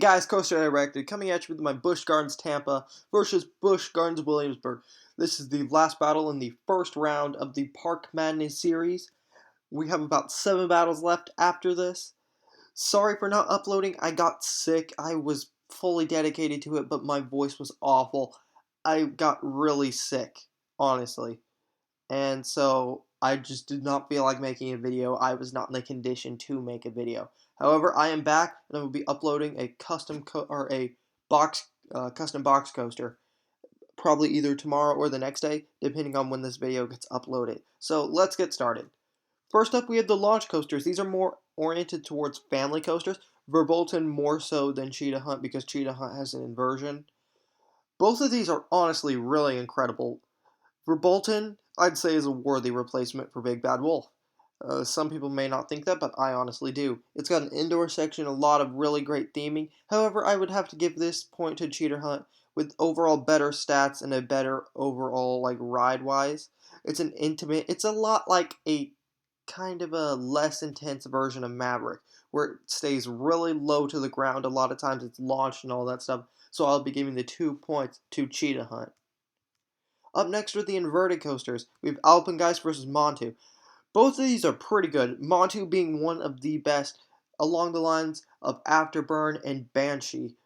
Guys, Coaster Directed, coming at you with my Busch Gardens Tampa versus Busch Gardens Williamsburg. This is the last battle in the first round of the Park Madness series. We have about 7 battles left after this. Sorry for not uploading. I got sick. I was fully dedicated to it, but my voice was awful. I got really sick, honestly. And so I just did not feel like making a video. I was not in the condition to make a video. However, I am back and I will be uploading a custom custom box coaster, probably either tomorrow or the next day, depending on when this video gets uploaded. So let's get started. First up, we have the launch coasters. These are more oriented towards family coasters. Verbolten more so than Cheetah Hunt because Cheetah Hunt has an inversion. Both of these are honestly really incredible. Verbolten, I'd say, is a worthy replacement for Big Bad Wolf. Some people may not think that, but I honestly do. It's got an indoor section, a lot of really great theming. However, I would have to give this point to Cheetah Hunt with overall better stats and a better overall ride-wise. It's an intimate. It's a lot like a kind of a less intense version of Maverick, where it stays really low to the ground. A lot of times it's launched and all that stuff. So I'll be giving the 2 points to Cheetah Hunt. Up next are the inverted coasters. We have Alpengeist versus Montu. Both of these are pretty good, Montu being one of the best along the lines of Afterburn and Banshee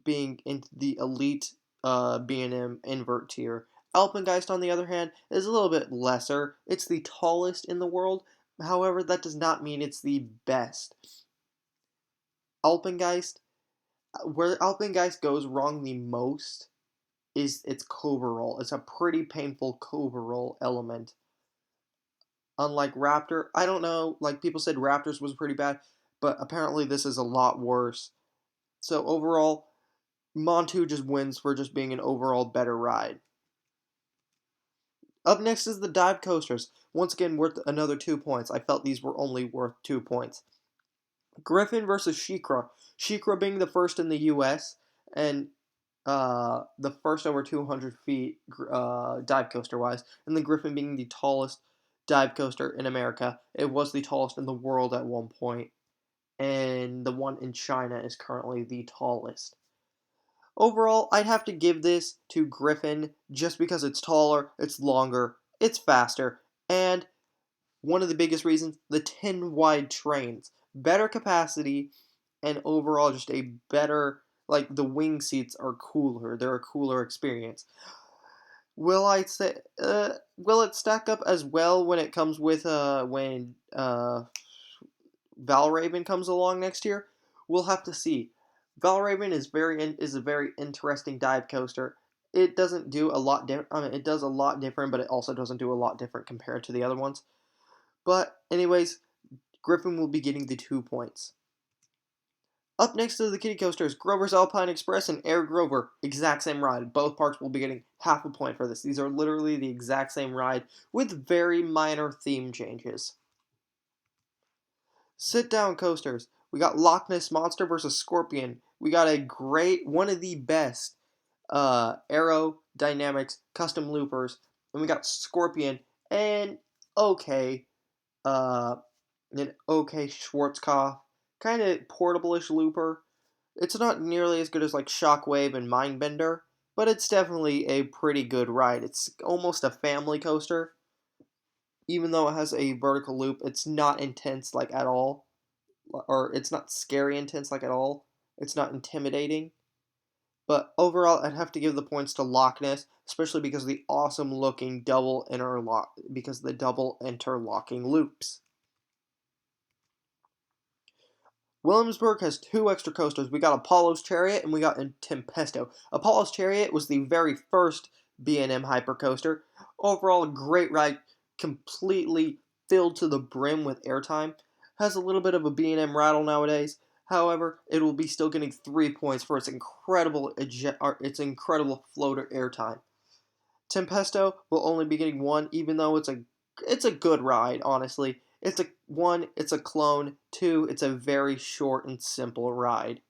being in the elite B&M invert tier. Alpengeist, on the other hand, is a little bit lesser. It's the tallest in the world. However, that does not mean it's the best. Alpengeist, where Alpengeist goes wrong the most is its cobra roll. It's a pretty painful cobra roll element. Unlike Raptor, I don't know, people said Raptors was pretty bad, but apparently this is a lot worse. So overall, Montu just wins for just being an overall better ride. Up next is the dive coasters. Once again, worth another 2 points. I felt these were only worth 2 points. Griffin versus SheiKra. SheiKra being the first in the US, and the first over 200 feet dive coaster wise, and the Griffin being the tallest dive coaster in America. It was the tallest in the world at one point, and the one in China is currently the tallest. Overall, I'd have to give this to Griffin just because it's taller, it's longer, it's faster, and one of the biggest reasons, the 10 wide trains. Better capacity, and overall just a better, the wing seats are cooler. They're a cooler experience. Will I say, will it stack up as well when it comes with, when Valraven comes along next year? We'll have to see. Valraven is a very interesting dive coaster. It doesn't do a lot different. It does a lot different, but it also doesn't do a lot different compared to the other ones. But anyways, Griffin will be getting the 2 points. Up next is the Kiddy Coasters, Grover's Alpine Express and Air Grover. Exact same ride. Both parks will be getting half a point for this. These are literally the exact same ride with very minor theme changes. Sit-down coasters. We got Loch Ness Monster versus Scorpion. We got a great, one of the best aerodynamics custom loopers. And we got Scorpion and an okay Schwarzkopf, kind of portable-ish looper. It's not nearly as good as Shockwave and Mindbender, but it's definitely a pretty good ride. It's almost a family coaster. Even though it has a vertical loop, it's not intense at all. Or it's not scary intense at all. It's not intimidating. But overall, I'd have to give the points to Loch Ness, especially because of the awesome looking double interlocking loops. Williamsburg has 2 extra coasters. We got Apollo's Chariot and we got Tempesto. Apollo's Chariot was the very first B&M hypercoaster. Overall, a great ride, completely filled to the brim with airtime. Has a little bit of a B&M rattle nowadays. However, it will be still getting 3 points for its incredible floater airtime. Tempesto will only be getting 1, even though it's a good ride, honestly. It's a clone. 2, it's a very short and simple ride.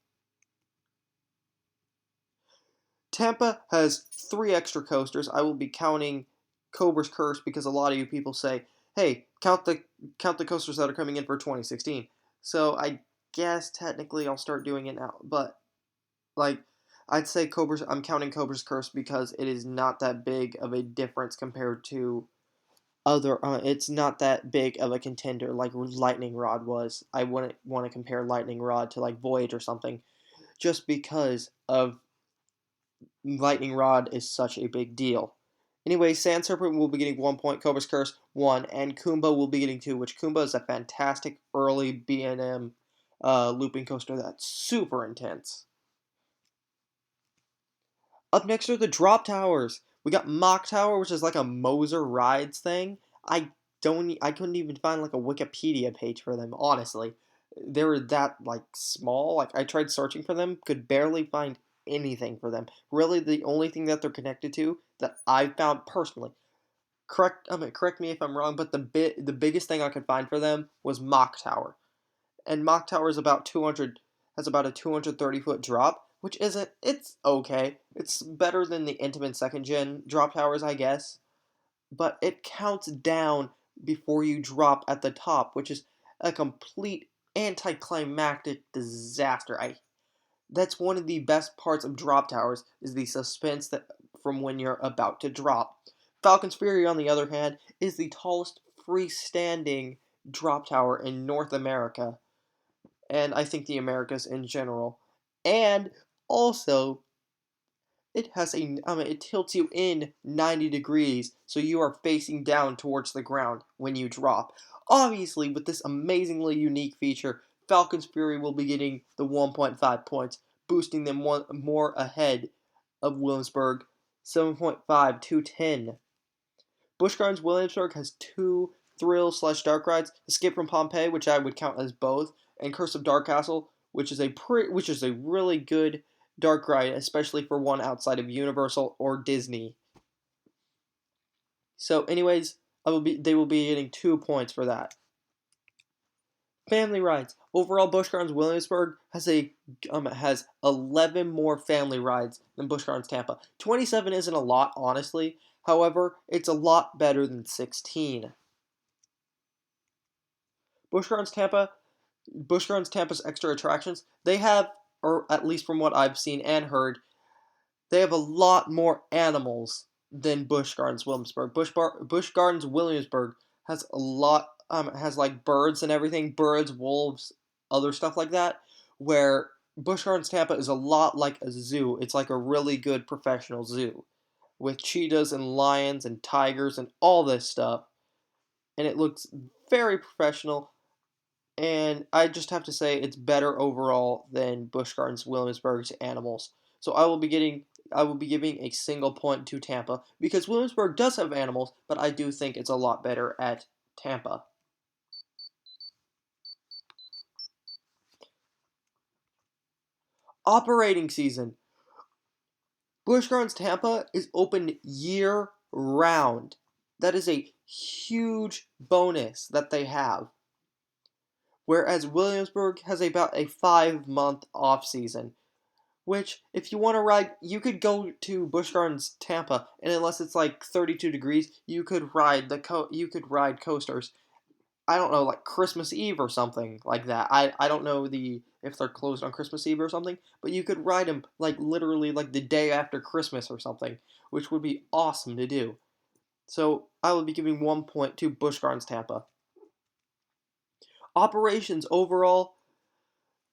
Tampa has 3 extra coasters. I will be counting Cobra's Curse because a lot of you people say, hey, count the coasters that are coming in for 2016. So I guess technically I'll start doing it now. But like I'd say Cobra's. I'm counting Cobra's Curse because it is not that big of a difference compared to other. It's not that big of a contender like Lightning Rod was. I wouldn't want to compare Lightning Rod to like Voyage or something, just because of Lightning Rod is such a big deal. Anyway, Sand Serpent will be getting 1 point, Cobra's Curse 1, and Kumba will be getting 2, which Kumba is a fantastic early B&M looping coaster that's super intense. Up next are the drop towers. We got Mock Tower, which is like a Moser Rides thing. I couldn't even find like a Wikipedia page for them, honestly. They were that like small. Like I tried searching for them, could barely find anything for them. Really, the only thing that they're connected to that I found personally. Correct me if I'm wrong, but the biggest thing I could find for them was Mock Tower, and Mock Tower is about 200 has about a 230-foot drop, which isn't it's okay. It's better than the Intamin second gen drop towers, I guess, but it counts down before you drop at the top, which is a complete anticlimactic disaster. I That's one of the best parts of drop towers is the suspense that from when you're about to drop. Falcon's Fury, on the other hand, is the tallest freestanding drop tower in North America, and I think the Americas in general. And also, it tilts you in 90 degrees, so you are facing down towards the ground when you drop. Obviously, with this amazingly unique feature, Falcon's Fury will be getting the 1.5 points, boosting them one more ahead of Williamsburg, 7.5 to 10. Busch Gardens Williamsburg has two thrill/dark rides: Escape from Pompeii, which I would count as both, and Curse of Dark Castle, which is a really good dark ride, especially for one outside of Universal or Disney. So, anyways, they will be getting 2 points for that. Family rides. Overall, Busch Gardens Williamsburg has 11 more family rides than Busch Gardens Tampa. 27 isn't a lot, honestly. However, it's a lot better than 16. Busch Gardens Tampa, Busch Gardens Tampa's extra attractions, they have, or at least from what I've seen and heard, they have a lot more animals than Busch Gardens Williamsburg. Busch Gardens Williamsburg has like birds and everything, birds, wolves, other stuff like that. Where Busch Gardens Tampa is a lot like a zoo. It's like a really good professional zoo with cheetahs and lions and tigers and all this stuff, and it looks very professional. And I just have to say it's better overall than Busch Gardens Williamsburg's animals. So I will be giving a single point to Tampa because Williamsburg does have animals, but I do think it's a lot better at Tampa. Operating season. Busch Gardens Tampa is open year round. That is a huge bonus that they have. Whereas Williamsburg has about a 5 month off season. Which, if you want to ride, you could go to Busch Gardens Tampa, and unless it's like 32 degrees, you could ride coasters. I don't know, like Christmas Eve or something like that. I don't know if they're closed on Christmas Eve or something, but you could ride them like literally like the day after Christmas or something, which would be awesome to do. So I will be giving 1 point to Busch Gardens Tampa. Operations overall,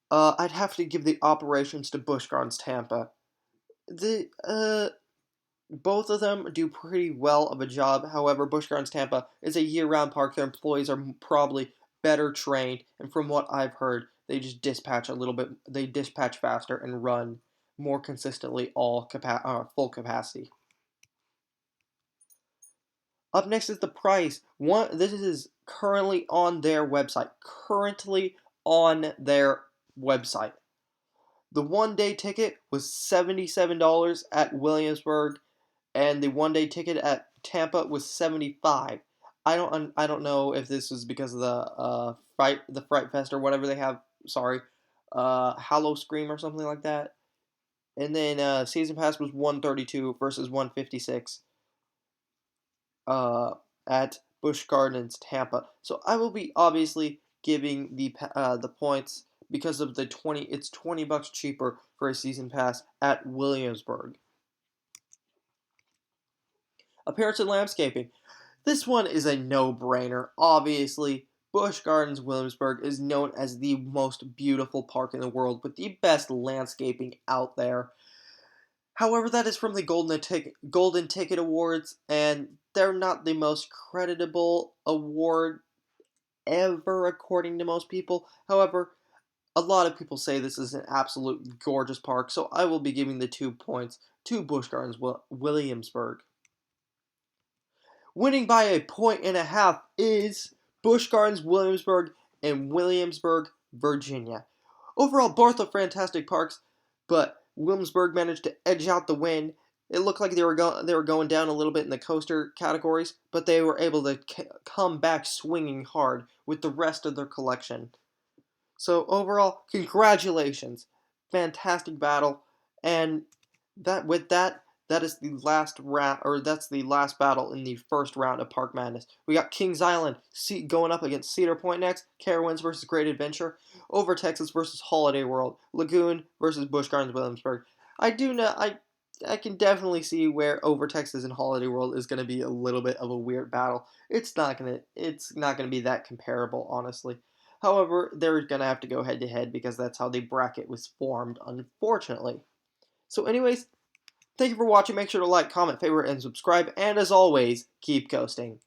I'd have to give the operations to Busch Gardens Tampa. The Both of them do pretty well of a job. However, Busch Gardens Tampa is a year-round park. Their employees are probably better trained, and from what I've heard, they just dispatch a little bit. They dispatch faster and run more consistently full capacity. Up next is the price. This is currently on their website. Currently on their website. The 1 day ticket was $77 at Williamsburg, and the 1 day ticket at Tampa was 75. I don't know if this was because of the Fright Fest or whatever they have. Sorry, Hallow Scream or something like that. And then season pass was 132 versus 156 uh, at Busch Gardens Tampa. So I will be obviously giving the points because of it's $20 cheaper for a season pass at Williamsburg. Appearance and landscaping. This one is a no-brainer. Obviously, Busch Gardens Williamsburg is known as the most beautiful park in the world with the best landscaping out there. However, that is from the Golden Ticket Awards, and they're not the most creditable award ever, according to most people. However, a lot of people say this is an absolute gorgeous park, so I will be giving the 2 points to Busch Gardens Williamsburg. Winning by a point and a half is Busch Gardens Williamsburg and Williamsburg, Virginia. Overall, both are fantastic parks, but Williamsburg managed to edge out the win. It looked like they were going down a little bit in the coaster categories, but they were able to come back swinging hard with the rest of their collection. So overall, congratulations, fantastic battle, and that is the last round, or that's the last battle in the first round of Park Madness. We got Kings Island going up against Cedar Point next, Carowinds versus Great Adventure, Over Texas versus Holiday World, Lagoon versus Busch Gardens Williamsburg. I can definitely see where Over Texas and Holiday World is going to be a little bit of a weird battle. It's not gonna be that comparable, honestly. However, they're gonna have to go head to head because that's how the bracket was formed, unfortunately. So, anyways, thank you for watching. Make sure to like, comment, favorite, and subscribe. And as always, keep coasting.